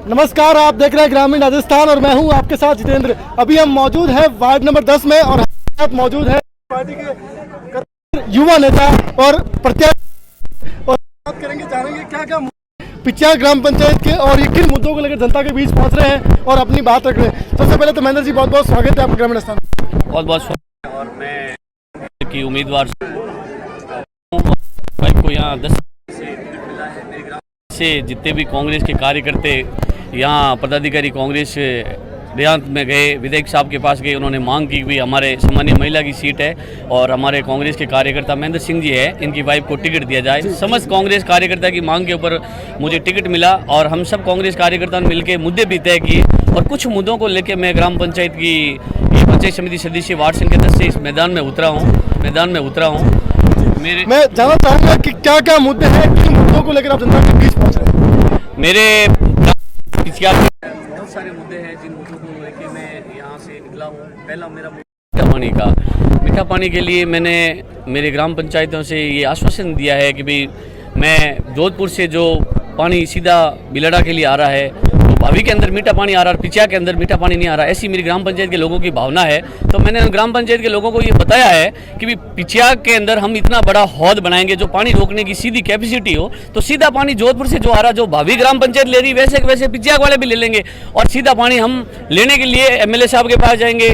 नमस्कार, आप देख रहे हैं ग्रामीण राजस्थान और मैं हूं आपके साथ जितेंद्र। अभी हम मौजूद हैं वार्ड नंबर 10 में और हमारे साथ मौजूद है पार्टी के युवा नेता और प्रत्याशी और बात करेंगे, जानेंगे क्या क्या पिचिया ग्राम पंचायत के और ये किन मुद्दों को लेकर जनता के बीच पहुंच रहे हैं और अपनी बात रख रहे हैं। सबसे पहले तो महेंद्र जी बहुत बहुत स्वागत है आपका ग्रामीण राजस्थान। बहुत बहुत स्वागत। और मैं की उम्मीदवार को यहाँ 10 से जितने भी कांग्रेस के कार्यकर्ते यहाँ पदाधिकारी कांग्रेस देहात में गए, विधायक साहब के पास गए, उन्होंने मांग की भी हमारे सामान्य महिला की सीट है और हमारे कांग्रेस के कार्यकर्ता महेंद्र सिंह जी है, इनकी वाइफ को टिकट दिया जाए। समस्त कांग्रेस कार्यकर्ता की मांग के ऊपर मुझे टिकट मिला और हम सब कांग्रेस कार्यकर्ता ने मिलकर मुद्दे भी तय किए और कुछ मुद्दों को लेकर मैं ग्राम पंचायत की पंचायत समिति सदस्य वार्ड संख्या 10 से इस मैदान में उतरा हूँ। मैं जानना चाहूँगा कि क्या क्या मुद्दे हैं, किन मुद्दों को लेकर आप जनता के बीच पहुँच रहे हैं। मेरे बहुत सारे मुद्दे हैं जिन मुद्दों को लेकर मैं यहाँ से निकला हूँ। पहला मेरा मीठा पानी के लिए मैंने मेरे ग्राम पंचायतों से ये आश्वासन दिया है कि भाई मैं जोधपुर से जो पानी सीधा बिलड़ा के लिए आ रहा है, तो भावी के अंदर मीठा पानी आ रहा है, पिचिया के अंदर मीठा पानी नहीं आ रहा, ऐसी मेरी ग्राम पंचायत के लोगों की भावना है। तो मैंने ग्राम पंचायत के लोगों को ये बताया है कि भाई पिचिया के अंदर हम इतना बड़ा हौद बनाएंगे जो पानी रोकने की सीधी कैपेसिटी हो, तो सीधा पानी जोधपुर से जो आ रहा, जो भावी ग्राम पंचायत ले रही, वैसे वैसे पिचिया वाले भी ले लेंगे और सीधा पानी हम लेने के लिए एमएलए साहब के पास जाएंगे,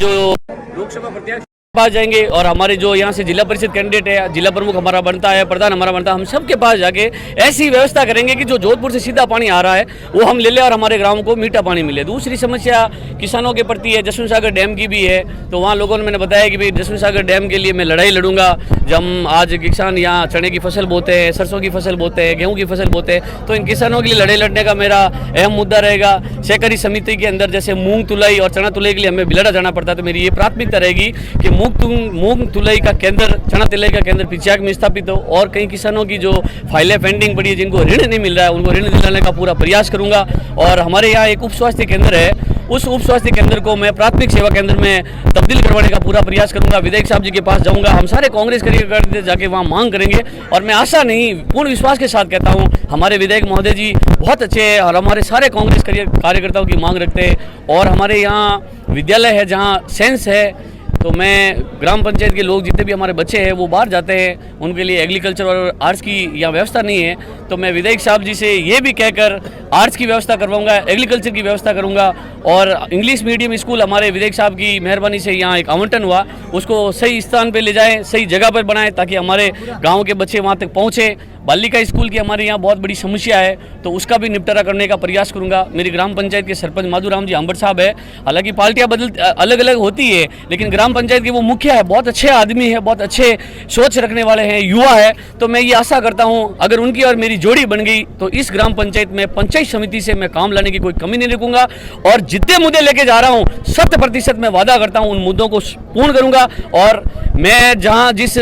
जो लोकसभा प्रत्याशी पास जाएंगे और हमारे जो यहाँ से जिला परिषद कैंडिडेट है, जिला प्रमुख हमारा बनता है, प्रधान हमारा बनता है, हम सबके पास जाके ऐसी व्यवस्था करेंगे कि जो जोधपुर से सीधा पानी आ रहा है वो हम ले लें और हमारे ग्राम को मीठा पानी मिले। दूसरी समस्या किसानों के प्रति है, जसवंत सागर डैम की भी है। तो वहाँ लोगों ने मैंने बताया कि भाई जसवंत सागर डैम के लिए मैं लड़ाई लड़ूंगा। जब हम आज किसान यहाँ चने की फसल बोते हैं, सरसों की फसल बोते हैं, गेहूँ की फसल बोते हैं, तो इन किसानों के लिए लड़ाई लड़ने का मेरा अहम मुद्दा रहेगा। सहकारी समिति के अंदर जैसे मूंग तुलाई और चना तुलाई के लिए हमें बिलड़ा जाना पड़ता है, तो मेरी ये प्राथमिकता रहेगी कि मूंग तुलाई का केंद्र, चना तुलाई का केंद्र पिचिया में स्थापित हो और कई किसानों की जो फाइलें पेंडिंग पड़ी है, जिनको ऋण नहीं मिल रहा है, उनको ऋण दिलाने का पूरा प्रयास करूंगा। और हमारे यहाँ एक उप स्वास्थ्य केंद्र है, उस उप स्वास्थ्य केंद्र को मैं प्राथमिक सेवा केंद्र में तब्दील करवाने का पूरा प्रयास करूंगा। विधायक साहब जी के पास जाऊंगा, हम सारे कांग्रेस कार्यकर्ता जाके वहां मांग करेंगे और मैं आशा नहीं, पूर्ण विश्वास के साथ कहता हूं, हमारे विधायक महोदय जी बहुत अच्छे हैं और हमारे सारे कांग्रेस कार्यकर्ताओं की मांग रखते हैं। और हमारे यहाँ विद्यालय है जहाँ साइंस है, तो मैं ग्राम पंचायत के लोग जितने भी हमारे बच्चे हैं वो बाहर जाते हैं, उनके लिए एग्रीकल्चर और आर्ट्स की यहाँ व्यवस्था नहीं है, तो मैं विधायक साहब जी से ये भी कहकर आर्ट्स की व्यवस्था करवाऊंगा, एग्रीकल्चर की व्यवस्था करूंगा। और इंग्लिश मीडियम स्कूल हमारे विधायक साहब की मेहरबानी से यहाँ एक आवंटन हुआ, उसको सही स्थान पर ले जाएँ, सही जगह पर बनाएं ताकि हमारे गाँव के बच्चे वहाँ तक पहुँचे। बालिका स्कूल की हमारे यहाँ बहुत बड़ी समस्या है, तो उसका भी निपटारा करने का प्रयास करूंगा। मेरी ग्राम पंचायत के सरपंच माधुराम जी अंबट साहब है, हालांकि पार्टियां अलग अलग होती है, लेकिन ग्राम पंचायत के वो मुखिया है, बहुत अच्छे आदमी है, बहुत अच्छे सोच रखने वाले हैं, युवा है। तो मैं ये आशा करता हूँ अगर उनकी और मेरी जोड़ी बन गई तो इस ग्राम पंचायत में पंचायत समिति से मैं काम लाने की कोई कमी नहीं रखूंगा और जितने मुद्दे लेके जा रहा हूँ 100% मैं वादा करता हूँ उन मुद्दों को पूर्ण करूंगा। और मैं जहाँ जिस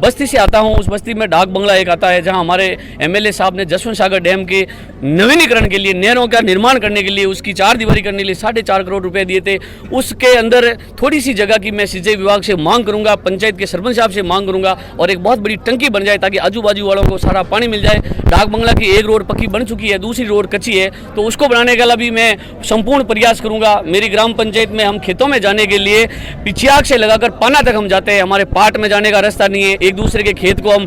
बस्ती से आता हूँ उस बस्ती में डाक बंगला एक आता है, जहां हमारे एमएलए साहब ने जसवंत सागर डैम के नवीनीकरण के लिए, नहरों का निर्माण करने के लिए, उसकी 4 दीवारी करने के लिए 4.5 करोड़ रुपए दिए थे। उसके अंदर थोड़ी सी जगह की मैं सिंचाई विभाग से मांग करूंगा, पंचायत के सरपंच साहब से मांग करूंगा और एक बहुत बड़ी टंकी बन जाए ताकि आजू बाजू वालों को सारा पानी मिल जाए। डाक बंगला की एक रोड पक्की बन चुकी है, दूसरी रोड कच्ची है, तो उसको बनाने का भी मैं संपूर्ण प्रयास करूंगा। मेरी ग्राम पंचायत में हम खेतों में जाने के लिए पिचियाक से लगाकर पाना तक हम जाते हैं, हमारे पाट में जाने का रास्ता नहीं है, एक दूसरे के खेत को हम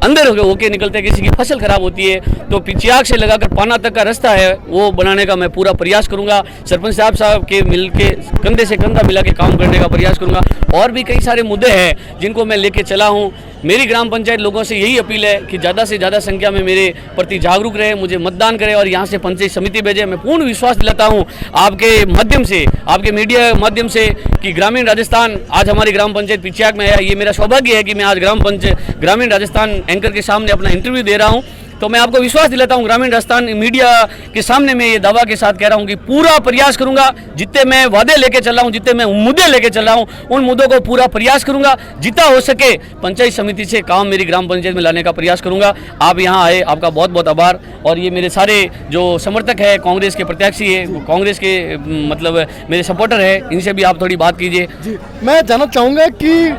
अंदर होके निकलते हैं, किसी की फसल खराब होती है, तो पिचियाक से लगाकर पाना तक का रास्ता है वो बनाने का मैं पूरा प्रयास करूंगा। सरपंच साहब के मिलके कंधे से कंधा मिला के काम करने का प्रयास करूंगा। और भी कई सारे मुद्दे हैं जिनको मैं लेके चला हूं। मेरी ग्राम पंचायत लोगों से यही अपील है कि ज़्यादा से ज़्यादा संख्या में मेरे प्रति जागरूक रहे, मुझे मतदान करें और यहाँ से पंचायत समिति भेजें। मैं पूर्ण विश्वास दिलाता हूँ आपके माध्यम से, आपके मीडिया माध्यम से कि ग्रामीण राजस्थान आज हमारी ग्राम पंचायत पिचियाक में है। ये मेरा सौभाग्य है कि मैं आज ग्रामीण राजस्थान एंकर के सामने अपना इंटरव्यू दे रहा हूँ। तो मैं आपको विश्वास दिलाता हूँ, ग्रामीण राजस्थान मीडिया के सामने मैं ये दावा के साथ कह रहा हूँ कि पूरा प्रयास करूंगा। जितने मैं वादे लेके चल रहा हूँ, जितने मैं मुद्दे लेके चल रहा हूँ, उन मुद्दों को पूरा प्रयास करूंगा। जितना हो सके पंचायत समिति से काम मेरी ग्राम पंचायत में लाने का प्रयास करूंगा। आप यहाँ आए, आपका बहुत बहुत आभार। और ये मेरे सारे जो समर्थक है, कांग्रेस के प्रत्याशी है, कांग्रेस के मतलब मेरे सपोर्टर है, इनसे भी आप थोड़ी बात कीजिए। जी, मैं जानना चाहूँगा कि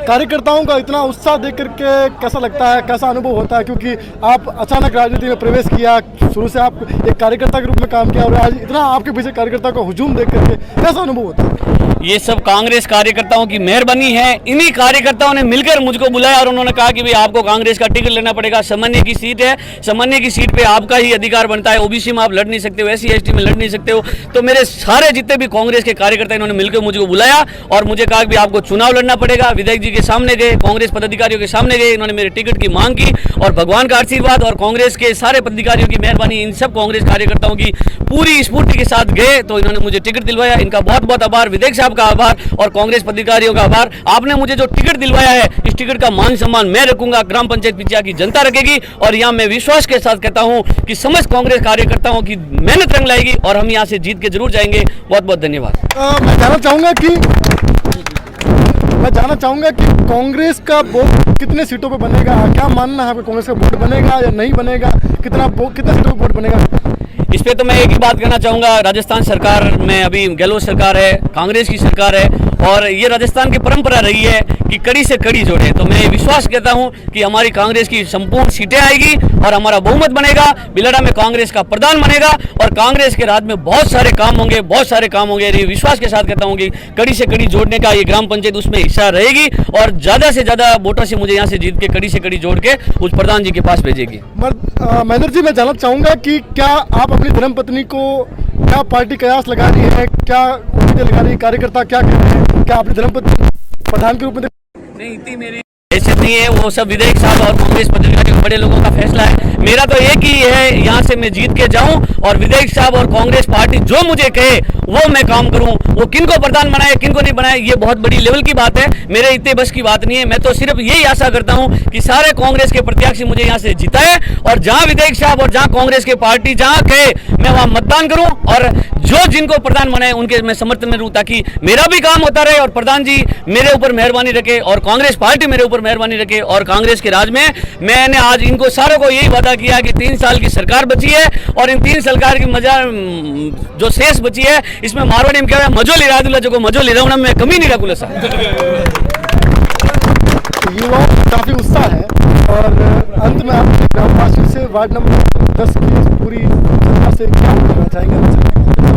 कार्यकर्ताओं का इतना उत्साह देख करके कैसा लगता है, कैसा अनुभव होता है? क्योंकि आप अचानक राजनीति में प्रवेश किया, शुरू से आप एक कार्यकर्ता के रूप में काम किया और आज इतना आपके पीछे कार्यकर्ता का हुजूम देख करके कैसा अनुभव होता है? ये सब कांग्रेस कार्यकर्ताओं की मेहरबानी है। इन्हीं कार्यकर्ताओं ने मिलकर मुझको बुलाया और उन्होंने कहा कि भाई आपको कांग्रेस का टिकट लेना पड़ेगा, सामान्य की सीट है, सामान्य की सीट पे आपका ही अधिकार बनता है, ओबीसी में आप लड़ नहीं सकते हो, SC ST में लड़ नहीं सकते हो। तो मेरे सारे जितने भी कांग्रेस के कार्यकर्ता इन्होंने मिलकर मुझको बुलाया और मुझे कहा कि आपको चुनाव लड़ना पड़ेगा। विधायक जी के सामने गए, कांग्रेस पदाधिकारियों के सामने गए, इन्होंने मेरे टिकट की मांग की और भगवान का आशीर्वाद और कांग्रेस के सारे पदाधिकारियों की मेहरबानी, इन सब कांग्रेस कार्यकर्ताओं की पूरी स्फूर्ति के साथ गए तो इन्होंने मुझे टिकट दिलवाया। इनका बहुत बहुत आभार, विधायक साहब का आभार और कांग्रेस पदाधिकारियों का आभार। आपने मुझे जो टिकट दिलवाया है, इस टिकट का मान सम्मान मैं रखूंगा, ग्राम पंचायत पिचिया की जनता रखेगी और यहाँ मैं विश्वास के साथ कहता हूँ कि समस्त कांग्रेस कार्यकर्ताओं की मेहनत रंग लाएगी और हम यहाँ से जीत के जरूर जाएंगे। बहुत बहुत धन्यवाद। मैं जानना चाहूंगा कि कांग्रेस का वोट कितने सीटों पे बनेगा? क्या मानना है आपका, कांग्रेस का वोट बनेगा या नहीं बनेगा? कितना सीटों पे वोट बनेगा? इस पे तो मैं एक ही बात कहना चाहूँगा, राजस्थान सरकार में अभी गहलोत सरकार है, कांग्रेस की सरकार है और ये राजस्थान की परंपरा रही है कि कड़ी से कड़ी जोड़े। तो मैं विश्वास करता हूँ कि हमारी कांग्रेस की संपूर्ण सीटें आएगी और हमारा बहुमत बनेगा, बिलड़ा में कांग्रेस का प्रधान बनेगा और कांग्रेस के राज में बहुत सारे काम होंगे, बहुत सारे काम होंगे। ये विश्वास के साथ कहता हूँ कि कड़ी से कड़ी जोड़ने का ये ग्राम पंचायत उसमें हिस्सा रहेगी और ज़्यादा से ज़्यादा वोटों से मुझे यहाँ से जीत के कड़ी से कड़ी जोड़ के उस प्रधान जी के पास भेजेगी। महेंद्र जी, मैं जानना चाहूंगा कि क्या आप अपनी धर्मपत्नी को क्या पार्टी कयास लगा रही है, क्या उम्मीदें लगा रही है, कार्यकर्ता क्या कह रहे हैं? क्या अपनी धर्मपत्नी प्रधान के रूप में? नहीं, इतनी मेरी हैसियत नहीं है, वो सब विधायक साहब और कांग्रेस पदाधिकारियों बड़े लोगों का फैसला है। मेरा तो एक ही है, यहाँ से मैं जीत के जाऊं और विधायक साहब और कांग्रेस पार्टी जो मुझे कहे वो मैं काम करूं। वो किनको प्रधान बनाए किनको नहीं बनाए ये बहुत बड़ी लेवल की बात है, मेरे इतने बस की बात नहीं है। मैं तो सिर्फ यही आशा करता हूं कि सारे कांग्रेस के प्रत्याशी मुझे यहाँ से जिताए और जहां विधायक साहब और जहां कांग्रेस की पार्टी जहां कहे मैं वहां मतदान करूं और जो जिनको प्रधान बनाए उनके मैं समर्थन में रहूं ताकि मेरा भी काम होता रहे और प्रधान जी मेरे ऊपर मेहरबानी रखे और कांग्रेस पार्टी मेरे ऊपर मेहरबानी रखे। और कांग्रेस के राज में मैंने आज इनको सारों को यही वादा किया कि 3 साल की सरकार बची है और इन 3 सरकार की मजा जो शेष बची है इसमें मारवाड़ी में क्या है, मजो ले रहा जो मजो ले रहा हूं ना, मैं कमी नहीं रखूंगा साहब। युवाओं में काफी उत्साह है और अंत में आप ग्रामवासियों से वार्ड नंबर 10 की पूरी जनता से क्या कहना चाहेंगे?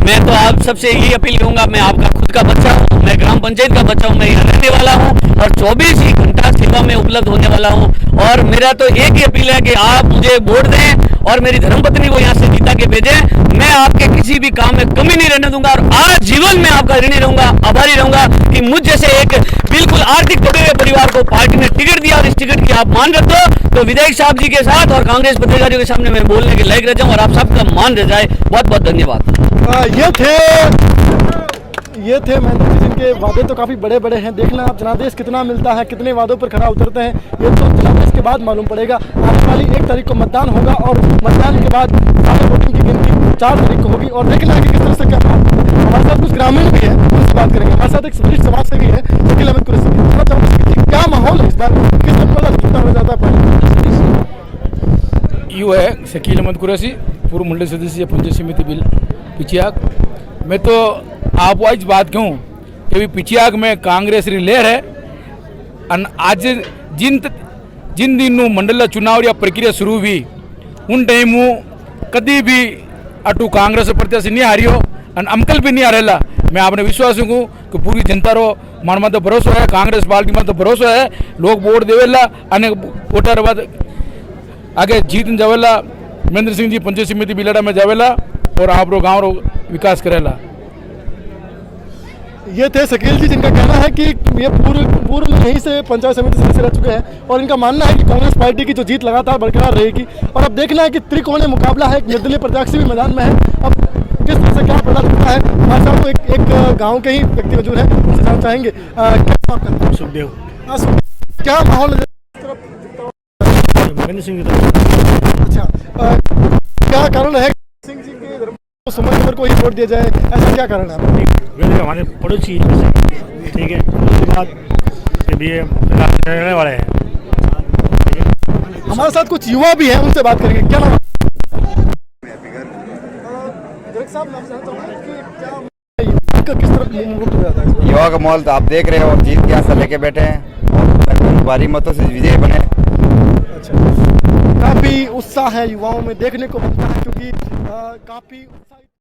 मैं तो आप सबसे यही अपील करूंगा, मैं आपका खुद का बच्चा हूं, मैं ग्राम पंचायत का बच्चा हूं, मैं यहाँ रहने वाला हूं और 24 ही घंटा सेवा में उपलब्ध होने वाला हूं और मेरा तो एक ही अपील है कि आप मुझे वोट दें और मेरी धर्मपत्नी को यहाँ से जीता के भेजें। मैं आपके किसी भी काम में कमी नहीं रहने दूंगा और आज जीवन में आपका ऋणी रहूंगा, आभारी रहूंगा कि मुझ जैसे एक बिल्कुल आर्थिक दबे हुए परिवार को पार्टी ने टिकट दिया और इस टिकट की आप मान रख दो तो विधायक साहब जी के साथ और कांग्रेस पदाधिकारियों के सामने मैं बोलने के लायक रह जाऊं और आप सबका मान रह जाए। बहुत बहुत धन्यवाद। ये थे महेंद्र जी, जिनके वादे तो काफ़ी बड़े बड़े हैं। देखना आप जनादेश कितना मिलता है, कितने वादों पर खरा उतरते हैं, ये तो जनादेश के बाद मालूम पड़ेगा। आने वाली 1 तारीख को मतदान होगा और मतदान के बाद सारे वोटिंग की गिनती 4 तारीख को होगी और देखना है कि किस तरह से क्या हमारे साथ कुछ ग्रामीण भी है, उनसे बात करेंगे। हमारे साथ एक वरिष्ठ समाज सेवी है शकील अहमद कुरैशी। क्या माहौल है इस बार, किस तरह कितना हो जाता है? यू है शकील अहमद कुरैशी, पूर्व मंडल सदस्य पंचायत समिति बिल पिचियाग। मैं तो आप आज बात कहूँ कि पिचियाग में कांग्रेस री लहर है और आज जिन दिनों मंडल चुनाव या प्रक्रिया शुरू हुई उन टाइमों कभी भी अटू कांग्रेस प्रत्याशी नहीं हारी हो और अमकल भी नहीं हारेला। मैं आपने विश्वास हूँ कि पूरी जनता रो मन में तो भरोसा है, कांग्रेस पार्टी में तो भरोसा है, लोग वोट देवेला अने वोटर बाद आगे जीत जावेला। महेंद्र सिंह जी पंचायत समिति बिलड़ा में जावेला और आप रो गाँव रो विकास करेला। ये थे शकील जी, जिनका कहना है कि ये पूर्व में यहीं से पंचायत समिति सदस्य रह चुके हैं और इनका मानना है कि कांग्रेस पार्टी की जो जीत लगातार बरकरार रहेगी। और अब देखना है कि त्रिकोणीय मुकाबला है, निर्दलीय प्रत्याशी भी मैदान में है। अब किस तरह से क्या पता लगता है, हमारे साथ तो एक गाँव के ही व्यक्ति मौजूद है, उनसे जानना चाहेंगे। क्या सुखदेव, क्या माहौल है? अच्छा, क्या कारण है सिंह जी के समझकर को ही वोट दिया जाए, ऐसा क्या कारण है? हमारे पड़ोसी ठीक है, उसके बाद भी रहने वाले हैं। हमारे साथ कुछ युवा भी हैं, उनसे बात करेंगे। क्या नाम साहब, किस तरह युवा का माहौल तो आप देख रहे हो और जीत की आशा लेके बैठे हैं। भारी मतों से विजय बने। काफी उत्साह है युवाओं में देखने को मिलता है, क्योंकि काफी उत्साहित